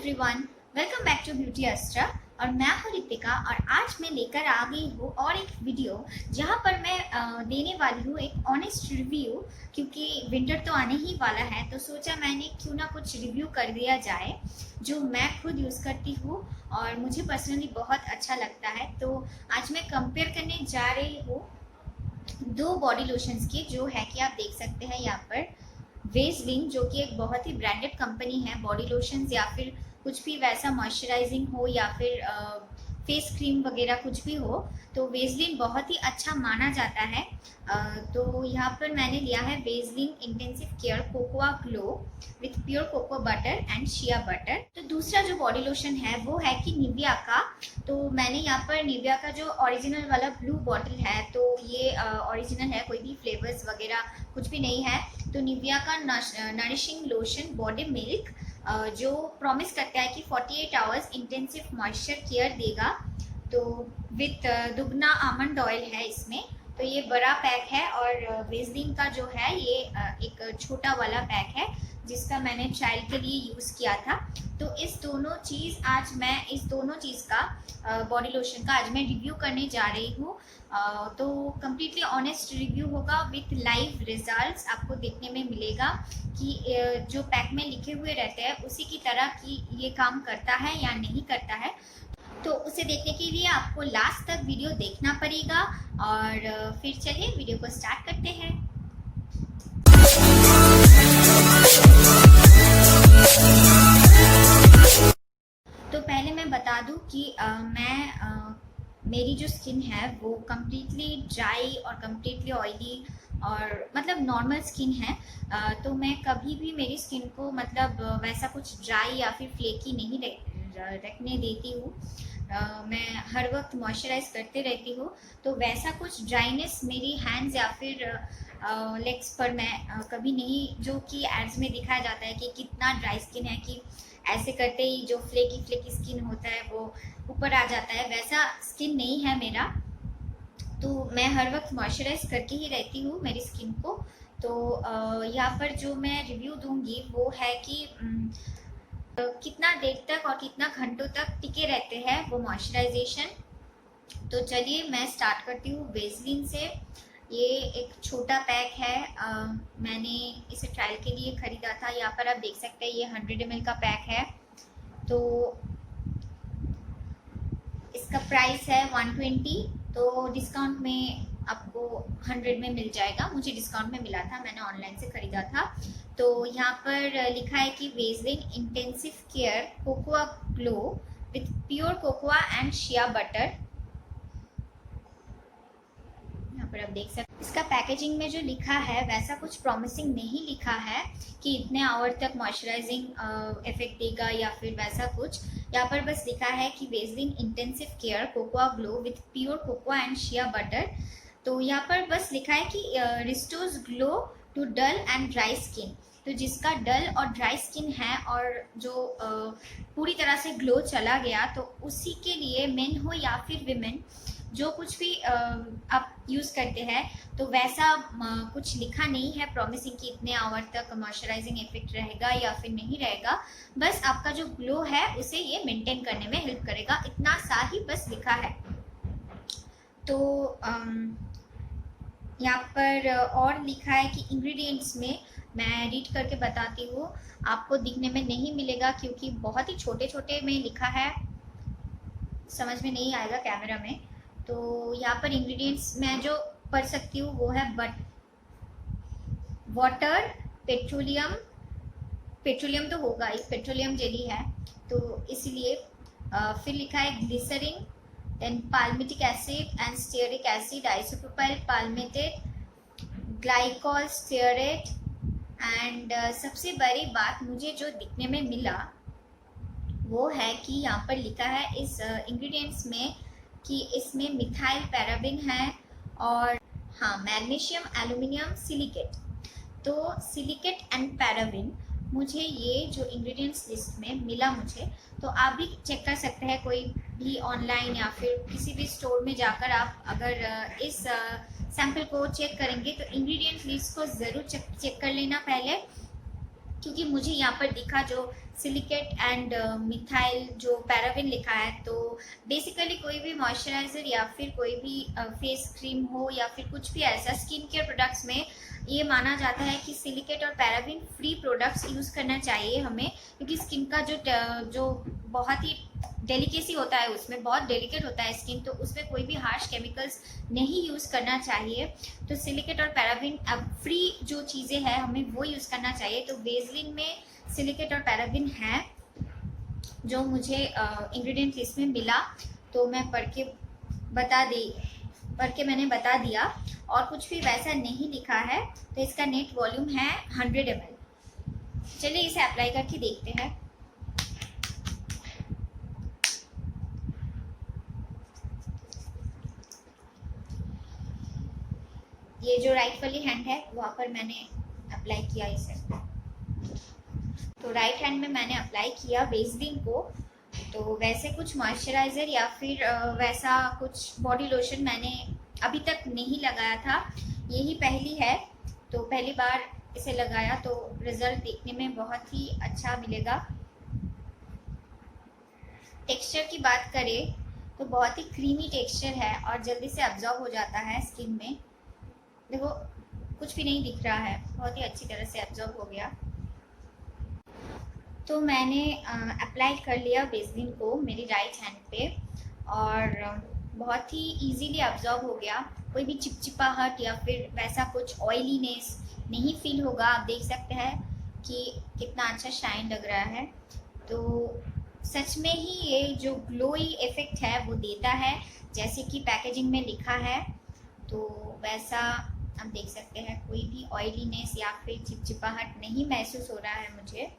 Everyone, welcome back to beauty Astra. और मैं हूँ रितिका और आज मैं लेकर आ गई हूँ और एक वीडियो जहाँ पर मैं देने वाली हूँ एक ऑनेस्ट रिव्यू। क्योंकि विंटर तो आने ही वाला है तो सोचा मैंने क्यों ना कुछ रिव्यू कर दिया जाए जो मैं खुद यूज़ करती हूँ और मुझे पर्सनली बहुत अच्छा लगता है। तो आज मैं कंपेयर करने जा रही हूँ दो बॉडी लोशंस की, जो है कि आप देख सकते हैं यहाँ पर वेसलिन, जो कि एक बहुत ही ब्रांडेड कंपनी है बॉडी लोशंस या फिर कुछ भी वैसा मॉइस्चराइजिंग हो या फिर फेस क्रीम वगैरह कुछ भी हो, तो वेसलिन बहुत ही अच्छा माना जाता है। तो यहाँ पर मैंने लिया है Vaseline intensive care cocoa glow with pure cocoa butter and shea butter. तो दूसरा जो बॉडी लोशन है वो है कि निविया का। तो मैंने यहाँ पर निविया का जो ओरिजिनल वाला ब्लू बॉटल है, तो ये ओरिजिनल है, कोई भी फ्लेवर्स वगैरह कुछ भी नहीं है। तो निविया का नरिशिंग लोशन बॉडी मिल्क जो प्रॉमिस करता है कि 48 आवर्स इंटेंसिव मॉइस्चर केयर देगा। तो विथ दुगना आमंड ऑयल है इसमें। तो ये बड़ा पैक है और वेसलिन का जो है ये एक छोटा वाला पैक है जिसका मैंने ट्रायल के लिए यूज़ किया था। तो इस दोनों चीज़ का बॉडी लोशन का आज मैं रिव्यू करने जा रही हूँ। तो कम्प्लीटली ऑनेस्ट रिव्यू होगा विथ लाइव रिजल्ट्स। आपको देखने में मिलेगा कि जो पैक में लिखे हुए रहते हैं उसी की तरह कि ये काम करता है या नहीं करता है। तो उसे देखने के लिए आपको लास्ट तक वीडियो देखना पड़ेगा। और फिर चलिए वीडियो को स्टार्ट करते हैं। तो पहले मैं बता दूं कि मेरी जो स्किन है वो कम्प्लीटली ड्राई और कम्प्लीटली ऑयली और मतलब नॉर्मल स्किन है। तो मैं कभी भी मेरी स्किन को मतलब वैसा कुछ ड्राई या फिर फ्लेकी नहीं रखने देती हूँ। मैं हर वक्त मॉइस्चराइज करते रहती हूँ। तो वैसा कुछ ड्राइनेस मेरी हैंड्स या फिर लेग्स पर मैं कभी नहीं, जो कि एड्स में दिखाया जाता है कि कितना ड्राई स्किन है, कि ऐसे करते ही जो फ्लेकी स्किन होता है वो ऊपर आ जाता है, वैसा स्किन नहीं है मेरा। तो मैं हर वक्त मॉइस्चराइज करके ही रहती हूँ मेरी स्किन को। तो यहाँ पर जो मैं रिव्यू दूंगी वो है कि कितना देर तक और कितना घंटों तक टिके रहते हैं वो मॉइस्चराइजेशन। तो चलिए मैं स्टार्ट करती हूँ वेसलिन से। ये एक छोटा पैक है, मैंने इसे ट्रायल के लिए ख़रीदा था। यहाँ पर आप देख सकते हैं ये 100 ml का पैक है। तो इसका प्राइस है 120। तो डिस्काउंट में आपको 100 में मिल जाएगा। मुझे डिस्काउंट में मिला था, मैंने ऑनलाइन से ख़रीदा था। तो यहाँ पर लिखा है कि Vaseline intensive care cocoa glow with pure cocoa and shea butter. यहाँ पर आप देख सकते हैं इसका पैकेजिंग में जो लिखा है वैसा कुछ प्रॉमिसिंग नहीं लिखा है कि इतने आवर तक मॉइस्चराइजिंग इफेक्ट देगा या फिर वैसा कुछ। यहाँ पर बस लिखा है कि Vaseline intensive care cocoa glow with pure cocoa and shea butter. तो यहाँ पर बस लिखा है कि restores glow to dull and dry skin. तो जिसका डल और ड्राई स्किन है और जो पूरी तरह से ग्लो चला गया, तो उसी के लिए मेन हो या फिर विमेन, जो कुछ भी आप यूज़ करते हैं, तो वैसा कुछ लिखा नहीं है प्रॉमिसिंग कि इतने आवर तक मॉइस्चराइजिंग इफेक्ट रहेगा या फिर नहीं रहेगा। बस आपका जो ग्लो है उसे ये मेंटेन करने में हेल्प करेगा, इतना सा ही बस लिखा है। तो यहाँ पर और लिखा है कि इंग्रेडिएंट्स में मैं रीड करके बताती हूँ, आपको दिखने में नहीं मिलेगा क्योंकि बहुत ही छोटे छोटे में लिखा है, समझ में नहीं आएगा कैमरा में। तो यहाँ पर इंग्रेडिएंट्स मैं जो पढ़ सकती हूँ वो है वाटर, पेट्रोलियम तो होगा ही, पेट्रोलियम जेली है तो इसलिए। फिर लिखा है glycerin, then palmitic acid and stearic acid, isopropyl palmitate, glycol stearate and सबसे बड़ी बात मुझे जो दिखने में मिला वो है कि यहाँ पर लिखा है इस इंग्रेडिएंट्स में कि इसमें मिथाइल पैराबिन है और हाँ मैग्नीशियम एल्यूमिनियम सिलिकेट। तो सिलिकेट एंड पैराबिन मुझे ये जो इंग्रेडिएंट्स लिस्ट में मिला मुझे, तो आप भी चेक कर सकते हैं कोई भी ऑनलाइन या फिर किसी भी स्टोर में जाकर। आप अगर इस सैम्पल को चेक करेंगे तो इंग्रेडिएंट लिस्ट को ज़रूर चेक कर लेना पहले। क्योंकि मुझे यहाँ पर दिखा जो सिलिकेट एंड मिथाइल जो पैराबिन लिखा है, तो बेसिकली कोई भी मॉइस्चराइजर या फिर कोई भी फेस क्रीम हो या फिर कुछ भी ऐसा स्किन केयर प्रोडक्ट्स में ये माना जाता है कि सिलिकेट और पैराबिन फ्री प्रोडक्ट्स यूज़ करना चाहिए हमें, क्योंकि स्किन का जो बहुत ही डेलिकेसी होता है, उसमें बहुत डेलिकेट होता है स्किन, तो उसमें कोई भी हार्श केमिकल्स नहीं यूज़ करना चाहिए। तो सिलिकेट और पैराबिन अब फ्री जो चीज़ें हैं हमें वो यूज़ करना चाहिए। तो वेजलिन में सिलिकेट और पैराबिन है जो मुझे इंग्रेडिएंट लिस्ट में मिला, तो मैं पढ़ के मैंने बता दिया, और कुछ भी वैसा नहीं लिखा है। तो इसका नेट वॉल्यूम है 100 ml। चलिए इसे अप्लाई करके देखते हैं। ये जो राइट वाली हैंड है वहाँ पर मैंने अप्लाई किया इसे, तो राइट हैंड में मैंने अप्लाई किया वेजलिन को। तो वैसे कुछ मॉइस्चराइज़र या फिर वैसा कुछ बॉडी लोशन मैंने अभी तक नहीं लगाया था, यही पहली है। तो पहली बार इसे लगाया, तो रिज़ल्ट देखने में बहुत ही अच्छा मिलेगा। टेक्सचर की बात करें तो बहुत ही क्रीमी टेक्सचर है और जल्दी से अब्जॉर्ब हो जाता है स्किन में। देखो कुछ भी नहीं दिख रहा है, बहुत ही अच्छी तरह से एब्जॉर्ब हो गया। तो मैंने अप्लाई कर लिया वेजलिन को मेरी राइट हैंड पे, और बहुत ही इजीली अब्जॉर्ब हो गया। कोई भी चिपचिपाहट या फिर वैसा कुछ ऑयलीनेस नहीं फील होगा। आप देख सकते हैं कि कितना अच्छा शाइन लग रहा है। तो सच में ही ये जो ग्लोई इफेक्ट है वो देता है, जैसे कि पैकेजिंग में लिखा है। तो वैसा आप देख सकते हैं, कोई भी ऑयलीनेस या फिर चिपचिपाहट नहीं महसूस हो रहा है मुझे।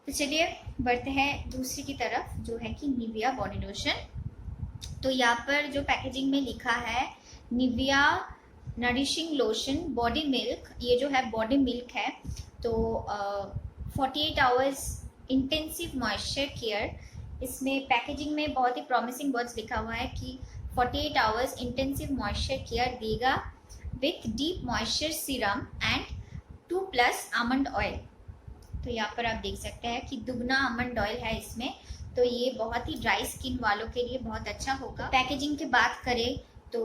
तो चलिए बढ़ते हैं दूसरी की तरफ, जो है कि निविया बॉडी लोशन। तो यहाँ पर जो पैकेजिंग में लिखा है Nivea nourishing lotion body milk, ये जो है बॉडी मिल्क है। तो 48 आवर्स इंटेंसिव मॉइस्चर केयर। इसमें पैकेजिंग में बहुत ही प्रॉमिसिंग वर्ड्स लिखा हुआ है कि 48 आवर्स इंटेंसिव मॉइस्चर केयर देगा with deep moisture serum and 2+ almond oil. तो यहाँ पर आप देख सकते हैं कि दुगना आमंड ऑयल है इसमें, तो ये बहुत ही ड्राई स्किन वालों के लिए बहुत अच्छा होगा। पैकेजिंग की बात करें तो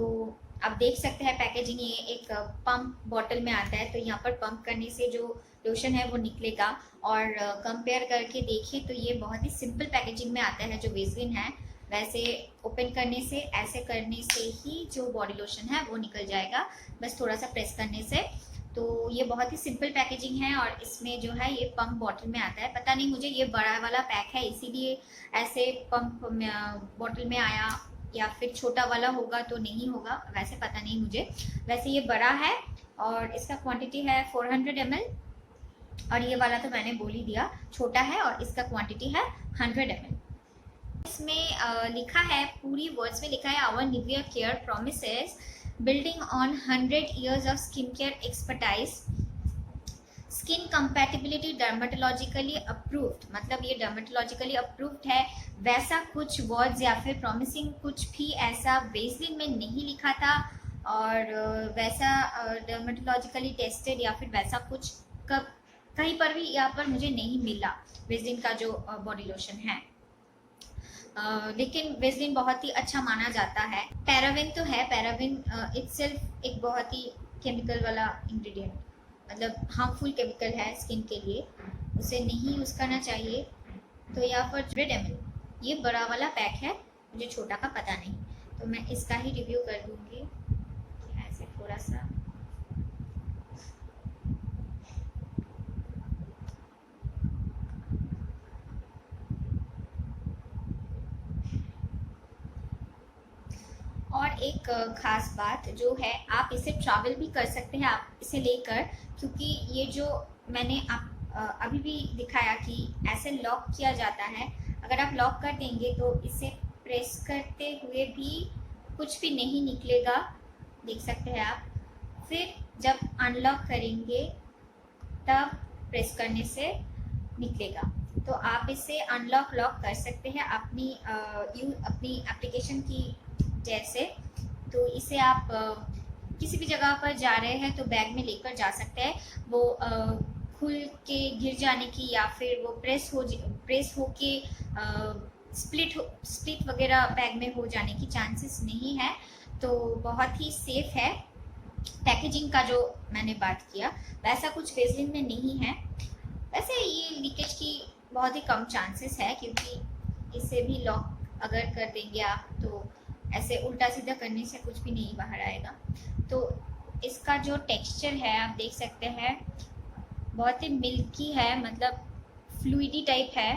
आप देख सकते हैं पैकेजिंग, ये एक पंप बॉटल में आता है। तो यहाँ पर पंप करने से जो लोशन है वो निकलेगा, और कंपेयर करके देखें तो ये बहुत ही सिंपल पैकेजिंग में आता है जो वेजलिन है। वैसे ओपन करने से, ऐसे करने से ही जो बॉडी लोशन है वो निकल जाएगा, बस थोड़ा सा प्रेस करने से। तो ये बहुत ही सिंपल पैकेजिंग है, और इसमें जो है ये पंप बॉटल में आता है। पता नहीं मुझे ये बड़ा वाला पैक है इसीलिए ऐसे पंप बॉटल में आया, या फिर छोटा वाला होगा तो नहीं होगा, वैसे पता नहीं मुझे। वैसे ये बड़ा है और इसका क्वांटिटी है 400 ml, और ये वाला तो मैंने बोल ही दिया छोटा है, और इसका क्वांटिटी है 100 ml। इसमें लिखा है, पूरी वर्ड्स में लिखा है, our Nivea care promises building on 100 years of skincare expertise, skin compatibility dermatologically approved। मतलब ये dermatologically approved है। वैसा कुछ वर्ड्स या फिर प्रॉमिसिंग कुछ भी ऐसा वेजलिन में नहीं लिखा था, और वैसा dermatologically टेस्टेड या फिर वैसा कुछ कहीं पर भी यहाँ पर मुझे नहीं मिला वेजलिन का जो बॉडी लोशन है। लेकिन वेजलिन बहुत ही अच्छा माना जाता है। पैराबिन तो है, पैराबिन इटसेल्फ एक बहुत ही केमिकल वाला इंग्रेडिएंट, मतलब हार्मफुल केमिकल है स्किन के लिए, उसे नहीं यूज़ करना चाहिए। तो यहाँ पर 100 ml, ये बड़ा वाला पैक है, मुझे छोटा का पता नहीं, तो मैं इसका ही रिव्यू कर दूँगी ऐसे थोड़ा सा। और एक ख़ास बात जो है, आप इसे ट्रैवल भी कर सकते हैं आप इसे लेकर, क्योंकि ये जो मैंने अभी भी दिखाया कि ऐसे लॉक किया जाता है। अगर आप लॉक कर देंगे तो इसे प्रेस करते हुए भी कुछ भी नहीं निकलेगा, देख सकते हैं आप। फिर जब अनलॉक करेंगे तब प्रेस करने से निकलेगा। तो आप इसे अनलॉक लॉक कर सकते हैं अपनी एप्लीकेशन की जैसे। तो इसे आप किसी भी जगह पर जा रहे हैं तो बैग में लेकर जा सकते हैं। वो खुल के गिर जाने की या फिर वो प्रेस हो के स्प्लिट वगैरह बैग में हो जाने की चांसेस नहीं है। तो बहुत ही सेफ है। पैकेजिंग का जो मैंने बात किया वैसा कुछ वेस्लिन में नहीं है। वैसे ये लीकेज की बहुत ही कम चांसेस है, क्योंकि इसे भी लॉक अगर कर देंगे आप तो ऐसे उल्टा सीधा करने से कुछ भी नहीं बाहर आएगा। तो इसका जो टेक्सचर है आप देख सकते हैं, बहुत ही मिल्की है, मतलब फ्लूइडी टाइप है,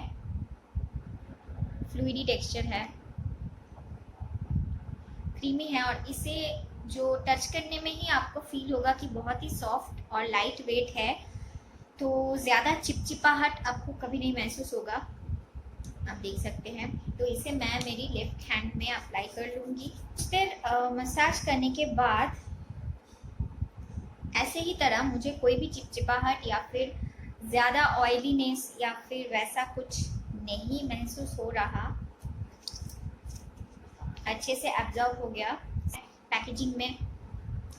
फ्लूइडी टेक्सचर है, क्रीमी है। और इसे जो टच करने में ही आपको फील होगा कि बहुत ही सॉफ्ट और लाइट वेट है, तो ज़्यादा चिपचिपाहट आपको कभी नहीं महसूस होगा। आप देख सकते हैं। तो इसे मैं मेरी लेफ्ट हैंड में अप्लाई कर लूँगी। फिर मसाज करने के बाद ऐसे ही तरह मुझे कोई भी चिपचिपाहट या फिर ज़्यादा ऑयलीनेस या फिर वैसा कुछ नहीं महसूस हो रहा। अच्छे से एब्जॉर्ब हो गया पैकेजिंग में,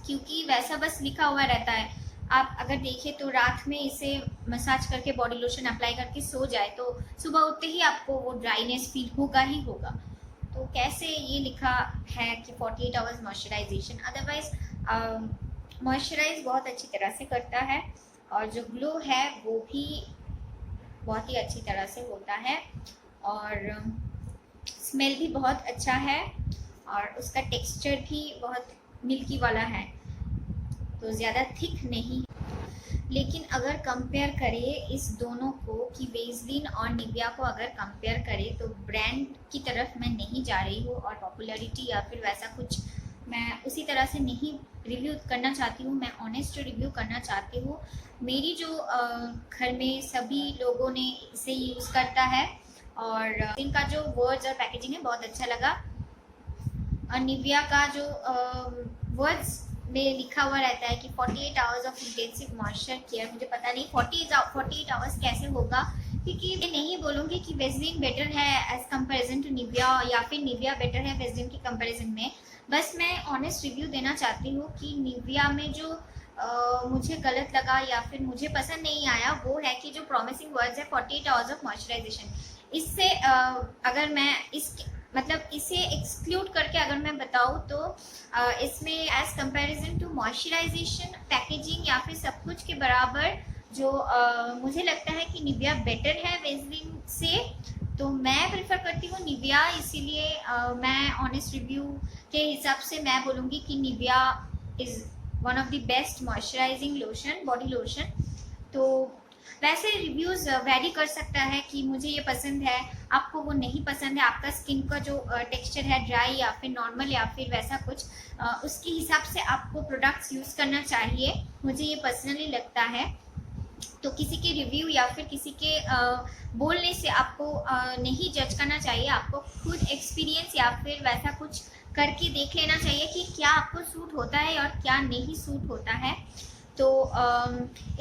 क्योंकि वैसा बस लिखा हुआ रहता है। आप अगर देखें तो रात में इसे मसाज करके बॉडी लोशन अप्लाई करके सो जाए तो सुबह उठते ही आपको वो ड्राइनेस फील होगा ही होगा। तो कैसे ये लिखा है कि 48 आवर्स मॉइस्चराइजेशन, अदरवाइज मॉइस्चराइज बहुत अच्छी तरह से करता है और जो ग्लो है वो भी बहुत ही अच्छी तरह से होता है और स्मेल भी बहुत अच्छा है और उसका टेक्सचर भी बहुत मिल्की वाला है, तो ज़्यादा थिक नहीं। लेकिन अगर कंपेयर करें इस दोनों को कि वेस्लिन और निविया को अगर कंपेयर करें तो ब्रांड की तरफ मैं नहीं जा रही हूँ और पॉपुलैरिटी या फिर वैसा कुछ मैं उसी तरह से नहीं रिव्यू करना चाहती हूँ। मैं ऑनेस्ट रिव्यू करना चाहती हूँ। मेरी जो घर में सभी लोगों ने इसे यूज़ करता है और इनका जो वर्ड्स और पैकेजिंग है बहुत अच्छा लगा। और निविया का जो वर्ड्स में लिखा हुआ रहता है कि 48 hours of intensive moisture care, मुझे पता नहीं 48 आवर्स कैसे होगा, क्योंकि मैं नहीं बोलूँगी कि वेस्लिन बेटर है एज कंपेरिजन टू निविया या फिर निविया बेटर है वेस्लिन के कंपेरिजन में। बस मैं ऑनेस्ट रिव्यू देना चाहती हूँ कि निविया में जो मुझे गलत लगा या फिर मुझे पसंद नहीं आया वो है कि जो प्रॉमिसिंग वर्ड्स है 48 आवर्स ऑफ मॉइस्चराइजेशन, इससे अगर मैं इसे एक्सक्लूड करके अगर मैं बताऊँ तो इसमें as comparison to moisturisation, packaging या फिर सब कुछ के बराबर जो मुझे लगता है कि निविया बेटर है वेस्लिन से, तो मैं प्रेफर करती हूँ निविया। इसीलिए मैं ऑनेस्ट रिव्यू के हिसाब से मैं बोलूँगी कि Nivea is one of the best moisturising lotion, body lotion. तो वैसे रिव्यूज़ वेरी कर सकता है कि मुझे ये पसंद है, आपको वो नहीं पसंद है, आपका स्किन का जो टेक्सचर है ड्राई या फिर नॉर्मल या फिर वैसा कुछ, उसके हिसाब से आपको प्रोडक्ट्स यूज़ करना चाहिए, मुझे ये पर्सनली लगता है। तो किसी के रिव्यू या फिर किसी के बोलने से आपको नहीं जज करना चाहिए, आपको खुद एक्सपीरियंस या फिर वैसा कुछ करके देख लेना चाहिए कि क्या आपको सूट होता है और क्या नहीं सूट होता है। तो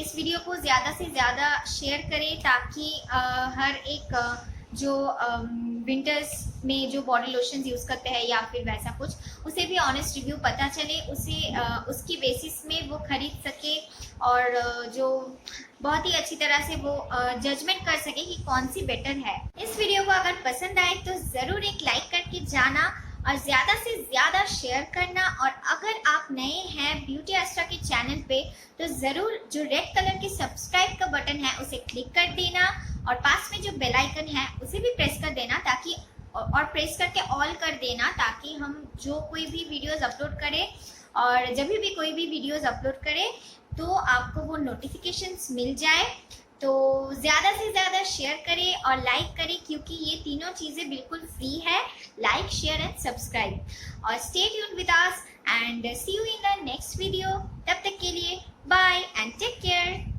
इस वीडियो को ज़्यादा से ज़्यादा शेयर करें ताकि हर एक जो विंटर्स में जो बॉडी लोशन यूज़ करते हैं या फिर वैसा कुछ, उसे भी ऑनेस्ट रिव्यू पता चले, उसे उसकी बेसिस में वो खरीद सके और जो बहुत ही अच्छी तरह से वो जजमेंट कर सके कि कौन सी बेटर है। इस वीडियो को अगर पसंद आए तो ज़रूर एक लाइक करके जाना और ज़्यादा से ज़्यादा शेयर करना। और अगर आप नए हैं ब्यूटी एस्ट्रा के चैनल पे तो ज़रूर जो रेड कलर के सब्सक्राइब का बटन है उसे क्लिक कर देना और पास में जो बेल आइकन है उसे भी प्रेस कर देना ताकि और प्रेस करके ऑल कर देना ताकि हम जो कोई भी वीडियोस अपलोड करें और जब भी कोई भी वीडियोस अपलोड करें तो आपको वो नोटिफिकेशंस मिल जाए। तो ज़्यादा से ज़्यादा शेयर करें और लाइक करें क्योंकि ये तीनों चीज़ें बिल्कुल फ्री है, लाइक, शेयर एंड सब्सक्राइब। और stay tuned with us and see you in the next video. तब तक के लिए बाय एंड टेक केयर।